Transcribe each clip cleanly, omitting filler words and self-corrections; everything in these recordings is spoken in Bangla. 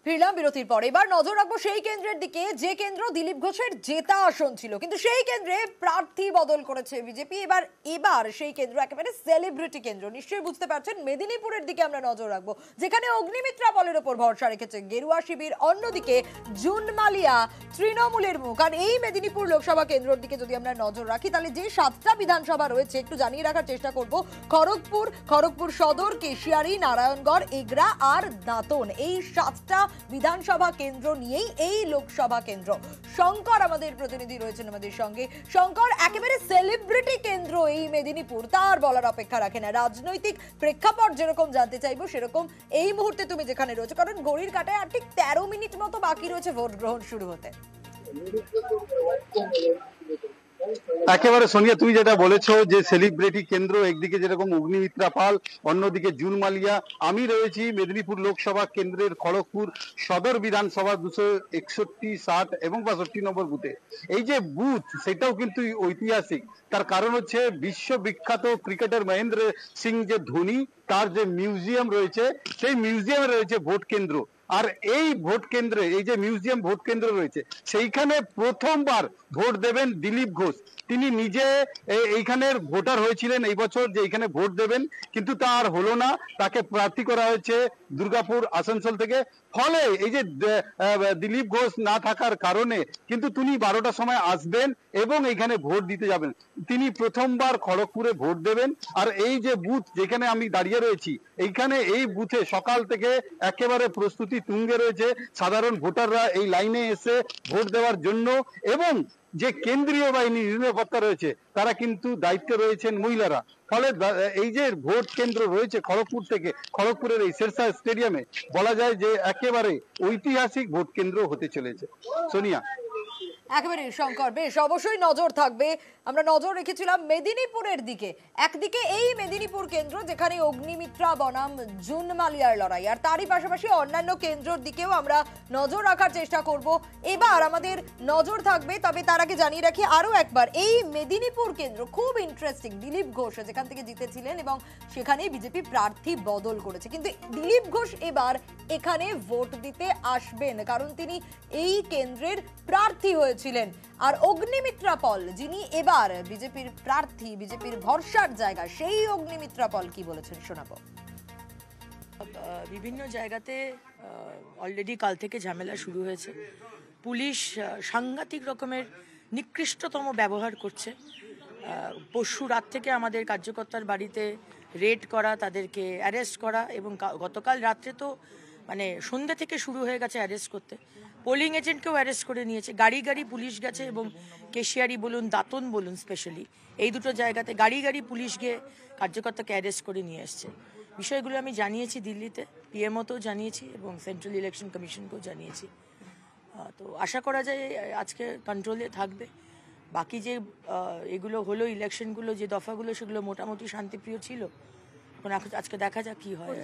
ফিরলাম বিরতির পর। এবার নজর রাখবো সেই কেন্দ্রের দিকে যে কেন্দ্র দিলীপ ঘোষের জেতা আসন ছিল, কিন্তু সেই কেন্দ্রে প্রার্থী বদল করেছে বিজেপি। এবার সেই কেন্দ্র একেবারে সেলিব্রিটি কেন্দ্র। নিশ্চয়ই বুঝতে পারছেন মেদিনীপুরের দিকে আমরা নজর রাখবো, যেখানে অগ্নিমিত্রা পলের ওপর ভরসা রেখেছে গেরুয়া শিবির, অন্যদিকে জুন মালিয়া তৃণমূলের মুখ। আর এই মেদিনীপুর লোকসভা কেন্দ্রের দিকে যদি আমরা নজর রাখি, তাহলে যে 7টা বিধানসভা রয়েছে একটু জানিয়ে রাখার চেষ্টা করব। খড়গপুর সদর, কেশিয়ারি, নারায়ণগড়, এগরা আর দাঁতন, এই 7টা বিধানসভা কেন্দ্র নিয়েই এই লোকসভা কেন্দ্র। শঙ্কর আমাদের প্রতিনিধি রয়েছেন আমাদের সঙ্গে। শঙ্কর, একেবারে সেলিব্রিটি কেন্দ্র এই মেদিনীপুর, তার বলার অপেক্ষা রাখে না। রাজনৈতিক প্রেক্ষাপট যেরকম জানতে চাইবো সেরকম এই মুহূর্তে তুমি যেখানে রয়েছে, কারণ ঘড়ির কাঁটায় আর ঠিক 13 মিনিট মতো বাকি রয়েছে ভোট গ্রহণ শুরু হতে। একেবারে সোনিয়া, তুমি যেটা বলেছো যে সেলিব্রিটি কেন্দ্র, একদিকে যেরকম অগ্নিমিত্রা পাল, অন্যদিকে জুন মালিয়া। আমি রয়েছি মেদিনীপুর লোকসভা কেন্দ্রের খড়গপুর সদর বিধানসভা 261, 60 এবং 62 নম্বর বুথে। এই যে বুথ, সেটাও কিন্তু ঐতিহাসিক। তার কারণ হচ্ছে বিশ্ববিখ্যাত ক্রিকেটার মহেন্দ্র সিং যে ধোনি, তার যে মিউজিয়াম রয়েছে, সেই মিউজিয়ামে রয়েছে ভোট কেন্দ্র। আর এই ভোট কেন্দ্রে, এই যে মিউজিয়াম ভোট কেন্দ্র রয়েছে, সেইখানে প্রথমবার ভোট দেবেন দিলীপ ঘোষ। তিনি নিজে এইখানের ভোটার হয়েছিলেন এই বছর, যে এইখানে ভোট দেবেন, কিন্তু তা আর হলো না। তাকে প্রার্থী করা হয়েছে দুর্গাপুর, আসানসোল থেকে। ফলে এই যে দিলীপ ঘোষ না থাকার কারণে কিন্তু তিনি 12টার সময় আসবেন এবং এইখানে ভোট দিতে যাবেন। তিনি প্রথমবার খড়গপুরে ভোট দেবেন। আর এই যে বুথ যেখানে আমি দাঁড়িয়ে রয়েছি, এইখানে এই বুথে সকাল থেকে একেবারে প্রস্তুতি তুঙ্গে রয়েছে। সাধারণ ভোটাররা এই লাইনে এসে ভোট দেওয়ার জন্য, এবং যে কেন্দ্রীয় বাহিনী নিরাপত্তা রয়েছে, তারা কিন্তু দায়িত্বে রয়েছেন মহিলারা। ফলে এই যে ভোট কেন্দ্র রয়েছে খড়গপুর থেকে, খড়গপুরের এই শেরশাহ স্টেডিয়ামে, বলা যায় যে একেবারে ঐতিহাসিক ভোট কেন্দ্র হতে চলেছে। সোনিয়া, একেবারে শঙ্কর, বেশ, অবশ্যই নজর থাকবে। আমরা নজর রেখেছিলাম মেদিনীপুরের দিকে। একদিকে এই মেদিনীপুর কেন্দ্র যেখানে অগ্নিমিত্রা বনাম জুন মালিয়ার লড়াই, আর তারই পাশাপাশি অন্যান্য কেন্দ্রের দিকেও আমরা নজর রাখার চেষ্টা করব। এবার আমাদের নজর থাকবে, তবে তার আগে জানিয়ে রাখি আরো একবার, এই মেদিনীপুর কেন্দ্র খুব ইন্টারেস্টিং। দিলীপ ঘোষ যেখান থেকে জিতেছিলেন এবং সেখানে বিজেপি প্রার্থী বদল করেছে, কিন্তু দিলীপ ঘোষ এবার এখানে ভোট দিতে আসবেন, কারণ তিনি এই কেন্দ্রের প্রার্থী হয়েছিলেন। আর অগ্নিমিত্রা পল, যিনি এবার বিজেপির প্রার্থী, বিজেপির ভরসার জায়গা, সেই অগ্নিমিত্রা পল কি বলেছেন শোনাবো। বিভিন্ন জায়গাতে অলরেডি কাল থেকে ঝামেলা শুরু হয়েছে। পুলিশ সাংঘাতিক রকমের নিকৃষ্টতম ব্যবহার করছে। পরশু রাত থেকে আমাদের কার্যকর্তার বাড়িতে রেড করা, তাদেরকে অ্যারেস্ট করা, এবং গতকাল রাত্রে তো মানে সন্ধ্যে থেকে শুরু হয়ে গেছে অ্যারেস্ট করতে। পোলিং এজেন্টকেও অ্যারেস্ট করে নিয়েছে। গাড়ি গাড়ি পুলিশ গেছে, এবং কেশিয়ারি বলুন, দাঁতন বলুন, স্পেশালি এই দুটো জায়গাতে গাড়ি গাড়ি পুলিশ গিয়ে কার্যকর্তাকে অ্যারেস্ট করে নিয়ে এসছে। বিষয়গুলো আমি জানিয়েছি দিল্লিতে, পিএমওতেও জানিয়েছি এবং সেন্ট্রাল ইলেকশন কমিশনকেও জানিয়েছি। তো আশা করা যায় আজকে কন্ট্রোলে থাকবে। বাকি যে এগুলো হলো, ইলেকশনগুলো যে দফাগুলো, সেগুলো মোটামুটি শান্তিপ্রিয় ছিল। এখন আজকে দেখা যাক কি হয়।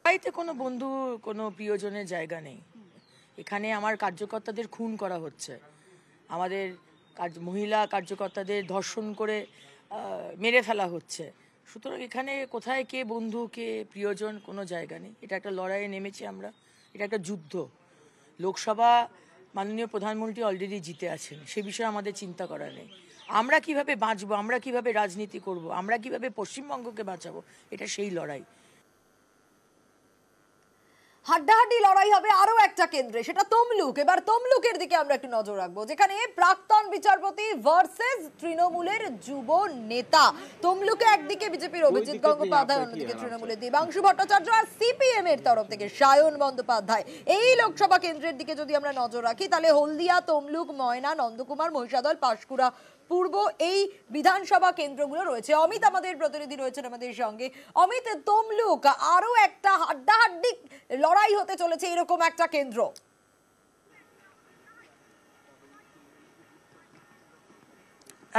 বাড়িতে কোনো বন্ধু, কোনো প্রিয়জনের জায়গা নেই। এখানে আমার কার্যকর্তাদের খুন করা হচ্ছে, আমাদের মহিলা কার্যকর্তাদের ধর্ষণ করে মেরে ফেলা হচ্ছে। সুতরাং এখানে কোথায় কে বন্ধু, কে প্রিয়জন, কোনো জায়গা নেই। এটা একটা লড়াইয়ে নেমেছি আমরা, এটা একটা যুদ্ধ। লোকসভা মাননীয় প্রধানমন্ত্রী অলরেডি জিতে আছেন, সে বিষয়ে আমাদের চিন্তা করা নেই। আমরা কিভাবে বাঁচবো, আমরা কিভাবে রাজনীতি করব, আমরা কিভাবে পশ্চিমবঙ্গকে বাঁচাবো, এটা সেই লড়াই। হাড্ডাহাড্ডি লড়াই হবে আরো একটা কেন্দ্রে, সেটা তমলুক। এবার তমলুকের দিকে আমরা একটু নজর রাখবো, যেখানে প্রাক্তন বিচারপতি ভার্সেস তৃণমূলের যুব নেতা। তমলুকে একদিকে বিজেপির অভিজিৎ গঙ্গোপাধ্যায়, অন্যদিকে তৃণমূলের দেবাংশু ভট্টাচার্য, আর সিপিএম এর তরফ থেকে সায়ন বন্দ্যোপাধ্যায়। এই লোকসভা কেন্দ্রের দিকে যদি আমরা নজর রাখি, তাহলে হলদিয়া, তমলুক, ময়না, নন্দকুমার, মহিষাদল, পাঁশকুড়া পূর্ব, এই বিধানসভা কেন্দ্রগুলো রয়েছে। অমিত আমাদের প্রতিনিধি রয়েছেন আমাদের সঙ্গে। অমিত, তমলুক আরো একটা হাড্ডাহাড্ডি লড়াই হতে চলেছে এরকম একটা কেন্দ্র।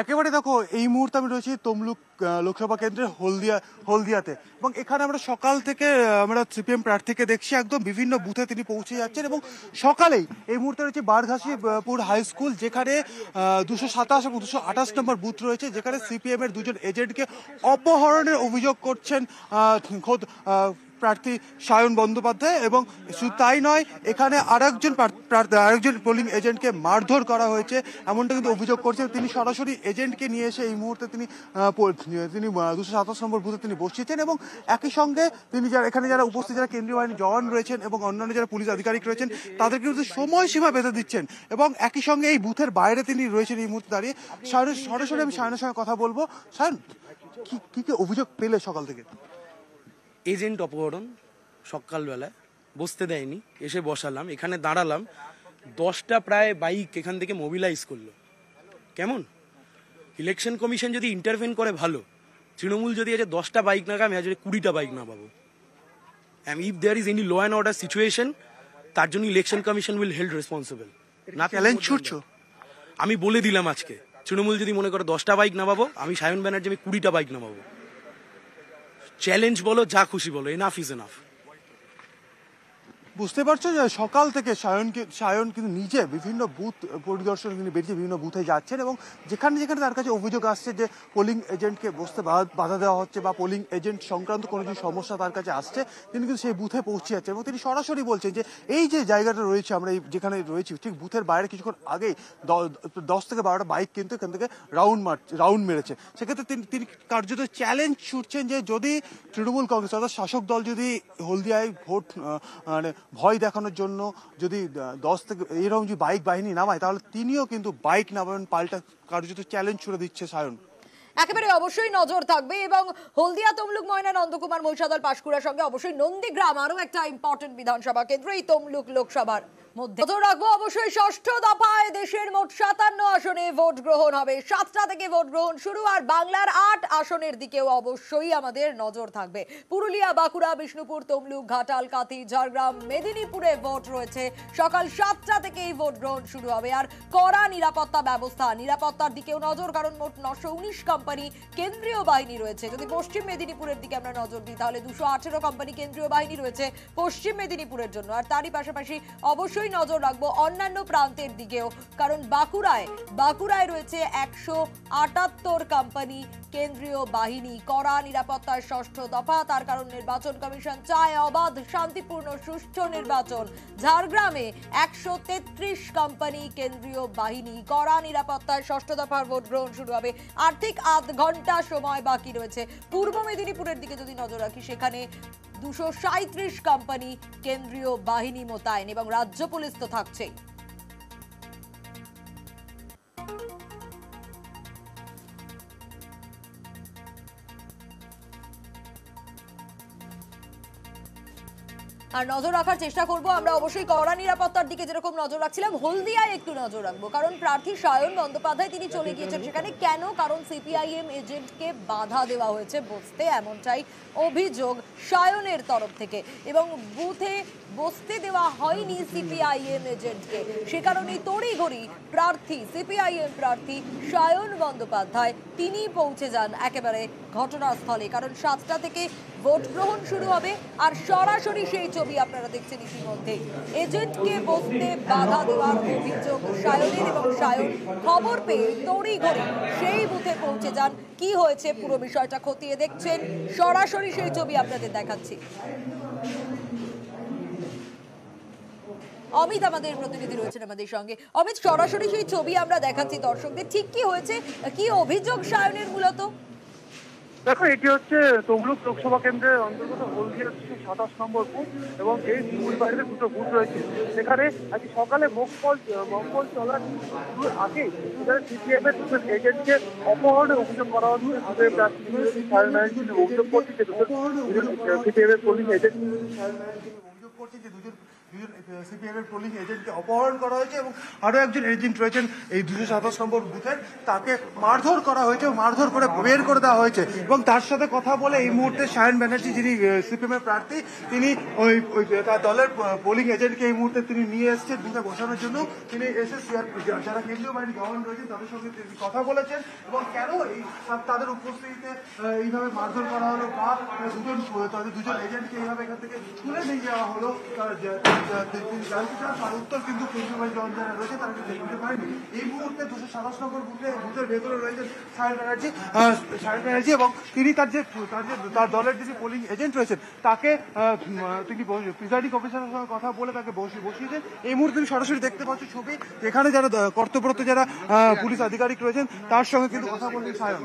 একেবারে দেখো, এই মুহূর্তে আমি রয়েছি তমলুক লোকসভা কেন্দ্রের হলদিয়াতে, এবং এখানে আমরা সকাল থেকে আমরা সিপিএম প্রার্থীকে দেখছি একদম বিভিন্ন বুথে তিনি পৌঁছে যাচ্ছেন। এবং সকালেই এই মুহূর্তে রয়েছে বারঘাসিপুর হাই স্কুল, যেখানে 227 এবং 228 নম্বর বুথ রয়েছে, যেখানে সিপিএম এর দুজন এজেন্টকে অপহরণের অভিযোগ করছেন খোদ প্রার্থী সায়ন বন্দ্যোপাধ্যায়, এবং শুধু তাই নয়, এখানে আরেকজন পোলিং এজেন্টকে মারধর করা হয়েছে এমনটা কিন্তু অভিযোগ করছে। তিনি সরাসরি এজেন্টকে নিয়ে এসে এই মুহূর্তে তিনি 227 নম্বর বুথে তিনি বসিয়েছেন, এবং একই সঙ্গে তিনি এখানে যারা উপস্থিত যারা কেন্দ্রীয় বাহিনীর জওয়ান রয়েছেন এবং অন্যান্য যারা পুলিশ আধিকারিক রয়েছেন তাদেরকে কিন্তু সময়সীমা বেঁধে দিচ্ছেন, এবং একই সঙ্গে এই বুথের বাইরে তিনি রয়েছেন এই মুহূর্তে দাঁড়িয়ে। সরাসরি আমি সায়নের সঙ্গে কথা বলবো। সায়ন, কি কি অভিযোগ পেলে সকাল থেকে? এজেন্ট অপহরণ, সকালবেলায় বসতে দেয়নি, এসে বসালাম, এখানে দাঁড়ালাম, 10টা প্রায় বাইক এখান থেকে মোবিলাইজ করলো। কেমন? ইলেকশন কমিশন যদি ইন্টারভেন করে ভালো, তৃণমূল যদি আছে 10টা বাইক না আমি আজ 20টা বাইক না পাবো। And if there is any law and order situation, তার জন্য election commission will held responsible. না চ্যালেঞ্জ ছুটছো? আমি বলে দিলাম আজকে তৃণমূল যদি মনে করে 10টা বাইক নামাবো, আমি সায়ন ব্যানার্জি আমি 20টা বাইক নামাবো। চ্যালেঞ্জ বলো, যা খুশি বলো, এনাফ ইজ এনাফ। বুঝতে পারছো যে সকাল থেকে সায়ন কিন্তু নিজে বিভিন্ন বুথ পরিদর্শন তিনি বেরিয়ে বিভিন্ন বুথে যাচ্ছেন, এবং যেখানে যেখানে তার কাছে অভিযোগ আসছে যে পোলিং এজেন্টকে বসতে বাধা দেওয়া হচ্ছে বা পোলিং এজেন্ট সংক্রান্ত কোনো যে সমস্যা তার কাছে আসছে, তিনি কিন্তু সেই বুথে পৌঁছে যাচ্ছেন, এবং তিনি সরাসরি বলছেন যে এই যে জায়গাটা রয়েছে আমরা এই যেখানে রয়েছি ঠিক বুথের বাইরে কিছুক্ষণ আগেই 10 থেকে 12টা বাইক কিন্তু এখান থেকে রাউন্ড মেরেছে। সেক্ষেত্রে তিনি কার্যত চ্যালেঞ্জ ছুটছেন যে যদি তৃণমূল কংগ্রেস অর্থাৎ শাসক দল যদি হলদিয়ায় ভোট মানে ভয় দেখানোর জন্য যদি 10 থেকে এরকম যে বাইক বাহিনী নামায়, তাহলে তিনিও কিন্তু বাইক নামাবেন, পাল্টা কার্যত চ্যালেঞ্জ ছুড়ে দিচ্ছে সায়ন। একেবারে অবশ্যই নজর থাকবে, এবং হলদিয়া, তমলুক, ময়না, নন্দকুমার, মহিষাদল, পাঁশকুড়ার সঙ্গে অবশ্যই নন্দীগ্রাম আরও একটা ইম্পর্টেন্ট বিধানসভা কেন্দ্র এই তমলুক লোকসভার মধ্যে। নজর রাখবো অবশ্যই ষষ্ঠ দফায় দেশের মোট 57 আসনে ভোট গ্রহণ হবে। 7টা থেকে ভোট গ্রহণ শুরু, আর বাংলার 8 আসনের দিকেও অবশ্যই আমাদের নজর থাকবে। পুরুলিয়া, বাঁকুড়া, বিষ্ণুপুর, তমলুক, ঘাটাল, কাঁথি, ঝাড়গ্রাম, মেদিনীপুরে ভোট রয়েছে। সকাল 7টা থেকেই ভোট গ্রহণ শুরু হবে, আর কড়া নিরাপত্তা ব্যবস্থা, নিরাপত্তার দিকেও নজর, কারণ মোট 919 কোম্পানি কেন্দ্রীয় বাহিনী রয়েছে। যদি পশ্চিম মেদিনীপুরের দিকে আমরা নজর দিই তাহলে 218 কোম্পানি কেন্দ্রীয় বাহিনী রয়েছে পশ্চিম মেদিনীপুরের জন্য, আর তারই পাশাপাশি অবশ্যই নজর রাখবো অন্যান্য প্রান্তের দিকেও, কারণ বাঁকুড়ায় রয়েছে 178 কোম্পানি কেন্দ্রীয় বাহিনী। কড়া নিরাপত্তার ষষ্ঠ দফা, তার কারণ নির্বাচন কমিশন চায় অবাধ, শান্তিপূর্ণ, সুষ্ঠু নির্বাচন। ঝাড়গ্রামে 133 কোম্পানি কেন্দ্রীয় বাহিনী। কড়া নিরাপত্তার ষষ্ঠ দফার ভোট গ্রহণ শুরু হবে, আর ঠিক আধ ঘন্টা সময় বাকি রয়েছে। পূর্ব মেদিনীপুরের দিকে যদি নজর রাখি, সেখানে 237 কোম্পানি কেন্দ্রীয় বাহিনী মোতায়েন, এবং রাজ্য পুলিশ তো থাকছেই। আর নজর রাখার চেষ্টা করব আমরা অবশ্যই কড়া নিরাপত্তার দিকে, যেরকম নজর রাখছিলাম হলদিয়ায় একটু নজর রাখবো, কারণ প্রার্থী সায়ন বন্দ্যোপাধ্যায় তিনি চলে গিয়েছেন সেখানে। কেন? কারণ সিপিআইএম এজেন্টকে বাধা দেওয়া হয়েছে বসতে, এমনটাই অভিযোগ সায়নের তরফ থেকে, এবং বুথে বসতে দেওয়া হয়নি সিপিআইএম এজেন্টকে। সে কারণেই তড়িঘড়ি সিপিআইএম প্রার্থী সায়ন বন্দ্যোপাধ্যায় তিনি পৌঁছে যান একেবারে ঘটনাস্থলে, কারণ 7টা থেকে ভোট গ্রহণ শুরু হবে। আর সরাসরি সেই ছবি আপনারা দেখছেন ইতিমধ্যে, এজেন্টকে বসতে বাধা দেওয়ার অভিযোগ সায়নের, এবং সায়ন খবর পেয়ে তড়িঘড়ি সেই বুথে পৌঁছে যান। কি হয়েছে পুরো বিষয়টা খতিয়ে দেখছেন, সরাসরি সেই ছবি আপনাদের দেখাচ্ছি। অমিত আমাদের প্রতিনিধি রয়েছেন আমাদের সঙ্গে। অমিত, সরাসরি সেই ছবি আমরা দেখাচ্ছি দর্শকদের, ঠিক কি হয়েছে, কি অভিযোগ সায়নের মূলত? দেখো, এটি হচ্ছে তমলুক লোকসভা কেন্দ্রের অন্তর্গত হলদিয়া 27 নম্বর বুথ, এবং এই মূল বাইরে 2টো বুথ রয়েছে। সেখানে আজ সকালে মকপল চলার আগে সিপিএম এর এজেন্টকে অপহরণের অভিযোগ করা হচ্ছে। অভিযোগ করছে যে সিপিএম এর পোলিং এজেন্ট সিপিএম এর পোলিং এজেন্টকে অপহরণ করা হয়েছে, এবং আরো একজন এজেন্ট রয়েছেন এই 227 নম্বর বুথের, তাকে মারধর করা হয়েছে, মারধর করে বের করে দেওয়া হয়েছে। এবং তার সাথে কথা বলে এই মুহূর্তে সায়ন ব্যানার্জি, যিনি সিপিএম এর প্রার্থী, তিনি তার দলের পোলিং এজেন্টকে এই মুহূর্তে তিনি নিয়ে এসেছেন বুথে বসানোর জন্য। তিনি এসে যারা কেন্দ্রীয় বাহিনী জওয়ান রয়েছেন তাদের সঙ্গে তিনি কথা বলেছেন, এবং কেন এই তাদের উপস্থিতিতে এইভাবে মারধর করা হলো, বা তাদের দুজন এজেন্টকে এইভাবে এখান থেকে তুলে নিয়ে যাওয়া হলো, তিনি জানতে চান তার উত্তর কিন্তু কেন্দ্রীয় বাহিনী জওয়ান যারা রয়েছে তারা কিন্তু দিতে পারেনি। এই মুহূর্তে 227 নম্বর বুথের ভেতরে রয়েছেন সায়ন ব্যানার্জি এবং তিনি তার দলের যে পোলিং এজেন্ট রয়েছেন তাকে তিনি প্রিজাইডিং অফিসারের সঙ্গে কথা বলে তাকে বসিয়েছেন। এই মুহূর্তে তুমি সরাসরি দেখতে পাচ্ছ ছবি, যেখানে যারা কর্তব্যরত যারা পুলিশ আধিকারিক রয়েছেন তার সঙ্গে কিন্তু কথা বললেন সায়ন।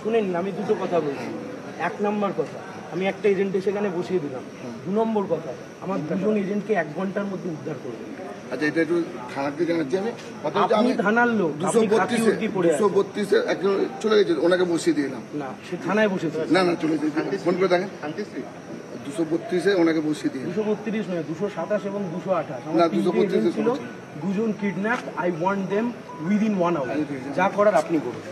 শুনেন, আমি দুটো কথা বলছি। 1 নম্বর কথা, আমি একটা এজেন্টে সেখানে বসিয়ে দিলাম। 2 নম্বর কথা, আমার 2জন এজেন্টকে 1 ঘন্টার মধ্যে উদ্ধার করবেন। আচ্ছা, এটা একটু থানাকে জানাচ্ছি আমি। আপনি থানার লোক, আপনি খাকি উর্দি পড়ে আছেন। 232 একজন চলে গেছে, ওনাকে বসিয়ে দিলাম। না, সে থানায় বসেছে। না চলে গেছে, ফোন করে দেখেন। 232 ওনাকে বসিয়ে দিয়ে 232 নয়, 227 এবং 228। না, আমার 232 ছিল। 2জন kidnap. I want them within 1 hour. যা করার আপনি করুন।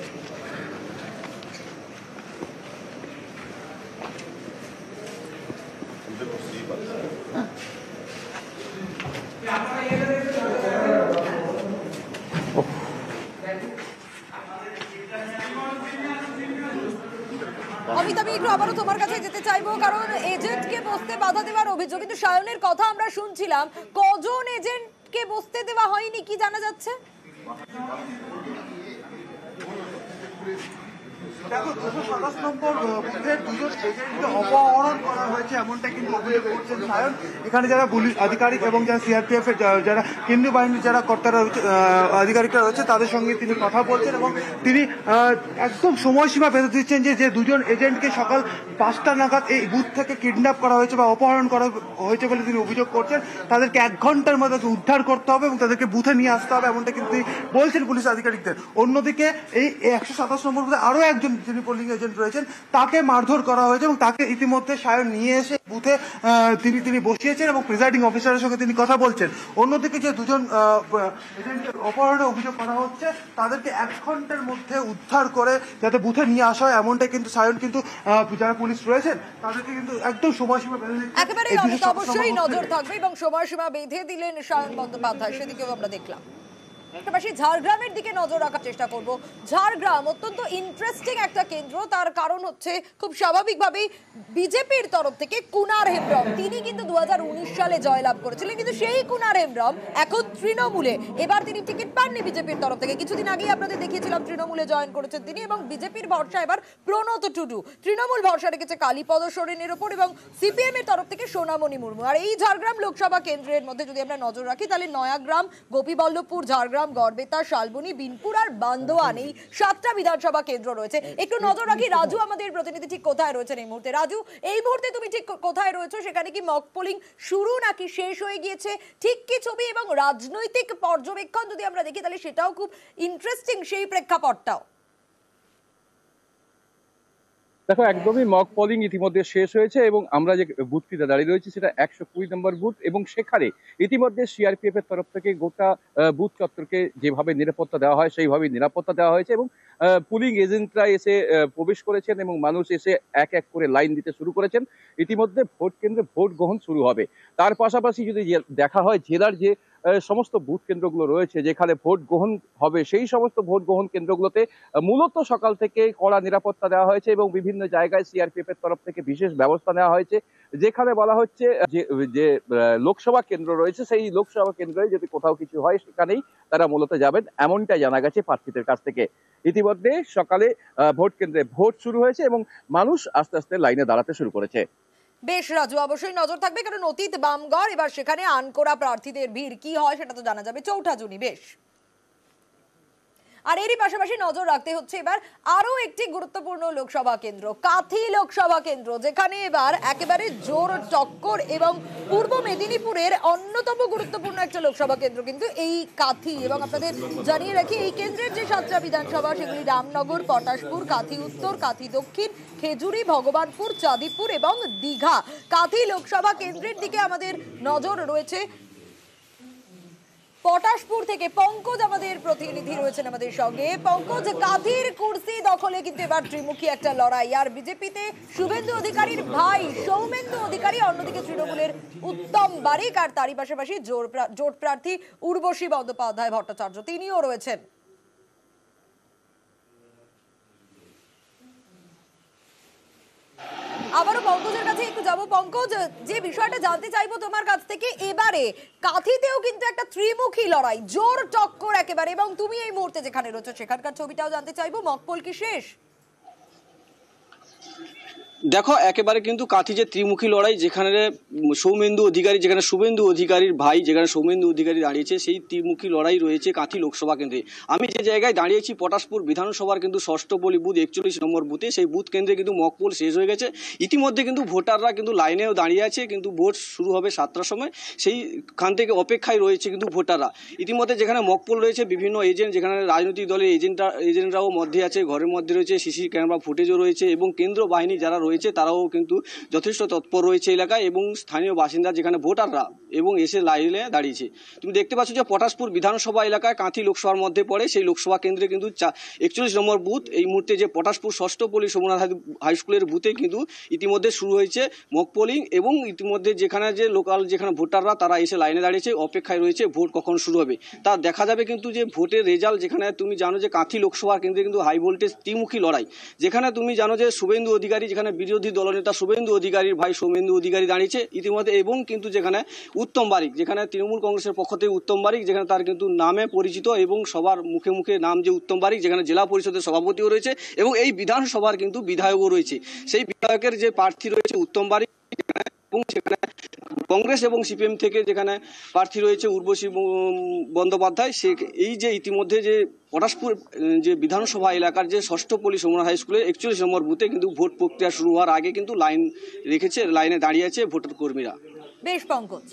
অমিত, আমি একটু আবারও তোমার কাছে যেতে চাইবো, কারণ এজেন্টকে বসতে বাধা দেওয়ার অভিযোগ, কিন্তু সায়নের কথা আমরা শুনছিলাম, কজন এজেন্টকে বসতে দেওয়া হয়নি কি জানা যাচ্ছে? দেখো, 227 নম্বর বুথের 2জন এজেন্টকে অপহরণ করা হয়েছে এমনটা কিন্তু অভিযোগ করছেন সায়ন। এখানে যারা পুলিশ আধিকারিক এবং যারা সিআরপিএফ এর যারা কেন্দ্রীয় বাহিনীর যারা কর্তারা আধিকারিকরা রয়েছে তাদের সঙ্গে তিনি কথা বলছেন এবং তিনি একদম সময়সীমা বেঁধে দিচ্ছেন যে 2জন এজেন্টকে সকাল 5টা নাগাদ এই বুথ থেকে কিডন্যাপ করা হয়েছে বা অপহরণ করা হয়েছে বলে তিনি অভিযোগ করছেন। তাদেরকে 1 ঘন্টার মধ্যে উদ্ধার করতে হবে এবং তাদেরকে বুথে নিয়ে আসতে হবে এমনটা কিন্তু তিনি বলছেন পুলিশ আধিকারিকদের। অন্যদিকে এই 127 নম্বর বুথে আরো একজন যিনি পোলিং এজেন্ট রয়েছেন তাকে মারধর করা হয়েছে এবং তাকে ইতিমধ্যে সায়ন নিয়ে এসে বুথে তিনি বসিয়েছেন এবং প্রিজাইডিং অফিসারের সঙ্গে তিনি কথা বলছেন। অন্যদিকে যে 2জন এজেন্টের অপহরণের অভিযোগ করা হচ্ছে তাদেরকে 1 ঘন্টার মধ্যে উদ্ধার করে যাতে বুথে নিয়ে আসা হয় এমনটাই কিন্তু সায়ন কিন্তু যারা পুলিশ রয়েছেন তাদেরকে কিন্তু একদম সময়সীমা বেঁধে দিচ্ছেন। একেবারে অবশ্যই নজর থাকবে এবং সময়সীমা বেঁধে দিলেন সায়ন বন্দ্যোপাধ্যায়, সেদিকেও আমরা দেখলাম। পাশাপাশি ঝাড়গ্রামের দিকে নজর রাখার চেষ্টা করব। ঝাড়গ্রাম অত্যন্ত ইন্টারেস্টিং একটা কেন্দ্র, তার কারণ হচ্ছে খুব স্বাভাবিকভাবেই বিজেপির তরফ থেকে কুনার হেমব্রম, তিনি কিন্তু 2019 সালে জয়লাভ করেছিলেন, কিন্তু সেই কুনার হেমব্রম এখন তৃণমূলে। এবার তিনি টিকিট পাননি বিজেপির তরফ থেকে। কিছুদিন আগেই আপনাদের দেখিয়েছিলাম তৃণমূলে জয়েন করেছেন তিনি এবং বিজেপির ভরসা এবার প্রণত টুডু। তৃণমূল ভরসা রেখেছে কালীপদ সোরেনের ওপর এবং সিপিএম এর তরফ থেকে সোনামণি মুর্মু। আর এই ঝাড়গ্রাম লোকসভা কেন্দ্রের মধ্যে যদি আমরা নজর রাখি তাহলে নয়াগ্রাম, গোপীবল্লভপুর, ঝাড়গ্রাম, গড়বেতা, শালবনী, বিনপুর আর বান্দোয়ান, এই 7টা বিধানসভা কেন্দ্র রয়েছে। একটু নজর রাখি রাজু আমাদের প্রতিনিধি ঠিক কোথায় রয়েছেন এই মুহূর্তে। রাজু, এই মুহূর্তে তুমি ঠিক কোথায় রয়েছো? সেখানে কি মক পোলিং শুরু নাকি শেষ হয়ে গিয়েছে? ঠিক কি ছবি এবং রাজনৈতিক পর্যবেক্ষণ যদি আমরা দেখি তাহলে সেটাও খুব ইন্টারেস্টিং, সেই প্রেক্ষাপটটাও। দেখো, একদমই মক পোলিং ইতিমধ্যে শেষ হয়েছে এবং আমরা যে বুথটিতে দাঁড়িয়ে রয়েছি সেটা 120 নম্বর বুথ এবং সেখানে ইতিমধ্যে সিআরপিএফ এর তরফ থেকে গোটা বুথ চত্বরকে যেভাবে নিরাপত্তা দেওয়া হয় সেইভাবেই নিরাপত্তা দেওয়া হয়েছে এবং পুলিং এজেন্টরা এসে প্রবেশ করেছেন এবং মানুষ এসে এক এক করে লাইন দিতে শুরু করেছেন। ইতিমধ্যে ভোট কেন্দ্রে ভোট গ্রহণ শুরু হবে। তার পাশাপাশি যদি দেখা হয় জেলার যে সমস্ত বুথ কেন্দ্রগুলো রয়েছে যেখানে ভোট গ্রহণ হবে সেই সমস্ত ভোট গ্রহণ কেন্দ্রগুলোতে মূলত সকাল থেকে কড়া নিরাপত্তা দেওয়া হয়েছে এবং বিভিন্ন জায়গায় সিআরপিএফ এর তরফ থেকে বিশেষ ব্যবস্থা নেওয়া হয়েছে। যেখানে বলা হচ্ছে যে লোকসভা কেন্দ্র রয়েছে সেই লোকসভা কেন্দ্রে যদি কোথাও কিছু হয় সেখানেই তারা মূলত যাবেন, এমনটাই জানা গেছে প্রার্থীদের কাছ থেকে। ইতিমধ্যে সকালে ভোট কেন্দ্রে ভোট শুরু হয়েছে এবং মানুষ আস্তে আস্তে লাইনে দাঁড়াতে শুরু করেছে। বেশ রাজু, অবশ্যই নজর থাকবে, কারণ অতীত বামগড়, এবার সেখানে আনকোরা প্রার্থীদের ভিড় কি হয় সেটা তো জানা যাবে 4ঠা জুনই। বেশ, আর এরই পাশাপাশি নজর রাখতে হচ্ছে এবার আরো একটি গুরুত্বপূর্ণ লোকসভা কেন্দ্র, কাথি লোকসভা কেন্দ্র, যেখানে এবার একেবারে জোর টক্কর এবং পূর্ব মেদিনীপুরের অন্যতম গুরুত্বপূর্ণ একটা লোকসভা কেন্দ্র কিন্তু এই কাথি। এবং আপনাদের জানিয়ে রাখি এই কেন্দ্রের যে 7টা বিধানসভা সেগুলি রামনগর, পটাশপুর, কাথি উত্তর, কাথি দক্ষিণ, খেজুরি, ভগবানপুর, চাঁদিপুর এবং দীঘা। কাথি লোকসভা কেন্দ্রের দিকে আমাদের নজর রয়েছে। পটাশপুর থেকে পঙ্কজ আমাদের প্রতিনিধি রয়েছেন আমাদের সঙ্গে। পঙ্কজ, কাথির কুর্সি দখলে কিন্তু এবার ত্রিমুখী একটা লড়াই, আর বিজেপিতে শুভেন্দু অধিকারীর ভাই সৌমেন্দু অধিকারী, অন্যদিকে তৃণমূলের উত্তম বারিক, আর তারই পাশাপাশি জোট প্রার্থী উর্বশী বন্দ্যোপাধ্যায় ভট্টাচার্য, তিনিও রয়েছেন। আবারও পঙ্কজের কাছে একটু যাবো। পঙ্কজ, যে বিষয়টা জানতে চাইবো তোমার কাছ থেকে, এবারে কাঁথিতেও কিন্তু একটা ত্রিমুখী লড়াই, জোর টক্কর একেবারে, এবং তুমি এই মুহূর্তে যেখানে রয়েছো সেখানকার ছবিটাও জানতে চাইবো। মকপল কি শেষ? দেখো, একেবারে কিন্তু কাঁথি যে ত্রিমুখী লড়াই, যেখানে সৌমেন্দু অধিকারী, যেখানে শুভেন্দু অধিকারীর ভাই যেখানে সৌমেন্দু অধিকারী দাঁড়িয়েছে, সেই ত্রিমুখী লড়াই রয়েছে কাঁথি লোকসভা কেন্দ্রে। আমি যে জায়গায় দাঁড়িয়েছি পটাশপুর বিধানসভার কিন্তু ষষ্ঠ পলি বুথ 41 নম্বর বুথে, সেই বুথ কেন্দ্রে কিন্তু মকপোল শেষ হয়ে গেছে। ইতিমধ্যে কিন্তু ভোটাররা কিন্তু লাইনেও দাঁড়িয়ে আছে, কিন্তু ভোট শুরু হবে 7টার সময়, সেইখান থেকে অপেক্ষায় রয়েছে কিন্তু ভোটাররা। ইতিমধ্যে যেখানে মকপোল রয়েছে বিভিন্ন এজেন্ট, যেখানে রাজনৈতিক দলের এজেন্টরাও মধ্যে আছে, ঘরের মধ্যে রয়েছে, সিসি ক্যামেরা ফুটেজও রয়েছে, এবং কেন্দ্র বাহিনী যারা রয়েছে তারাও কিন্তু যথেষ্ট তৎপর রয়েছে এলাকায়, এবং স্থানীয় বাসিন্দা যেখানে ভোটাররা এবং এসে লাইনে দাঁড়িয়েছে। তুমি দেখতে পাচ্ছ যে পটাশপুর বিধানসভা এলাকায় কাঁথি লোকসভার মধ্যে পড়ে, সেই লোকসভা কেন্দ্রে কিন্তু 41 নম্বর বুথ। এই মুহূর্তে যে পটাশপুর ষষ্ঠ পল্লী সোমনাথ হাই স্কুলের বুথে কিন্তু ইতিমধ্যে শুরু হয়েছে মক পোলিং, এবং ইতিমধ্যে যেখানে যে লোকাল যেখানে ভোটাররা তারা এসে লাইনে দাঁড়িয়েছে, অপেক্ষায় রয়েছে ভোট কখন শুরু হবে। তা দেখা যাবে কিন্তু যে ভোটের রেজাল্ট, যেখানে তুমি জানো যে কাঁথি লোকসভা কেন্দ্রে কিন্তু হাই ভোল্টেজ ত্রিমুখী লড়াই, যেখানে তুমি জানো যে শুভেন্দু অধিকারী, যেখানে বিরোধী দলনেতা শুভেন্দু অধিকারীর ভাই সৌমেন্দু অধিকারী দাঁড়িয়েছে ইতিমধ্যে, এবং কিন্তু যেখানে উত্তম বারিক, যেখানে তৃণমূল কংগ্রেসের পক্ষ থেকে উত্তম বারিক, যেখানে তার কিন্তু নামে পরিচিত এবং সবার মুখে মুখে নাম যে উত্তম বারিক, যেখানে জেলা পরিষদের সভাপতিও রয়েছে এবং এই বিধানসভার কিন্তু বিধায়কও রয়েছে। সেই বিধায়কের যে প্রার্থী রয়েছে উত্তম বারিক, এবং সেখানে কংগ্রেস এবং সিপিএম থেকে যেখানে প্রার্থী রয়েছে উর্বশী বন্দ্যোপাধ্যায়। এই যে ইতিমধ্যে যে পটাশপুর যে বিধানসভা এলাকার যে ষষ্ঠ পল্লী সোমনাথ হাই স্কুলের 41 নম্বর বুথে কিন্তু ভোট প্রক্রিয়া শুরু হওয়ার আগে কিন্তু লাইন রেখেছে, লাইনে দাঁড়িয়ে আছে ভোটার কর্মীরা। বেশ পঙ্কজ।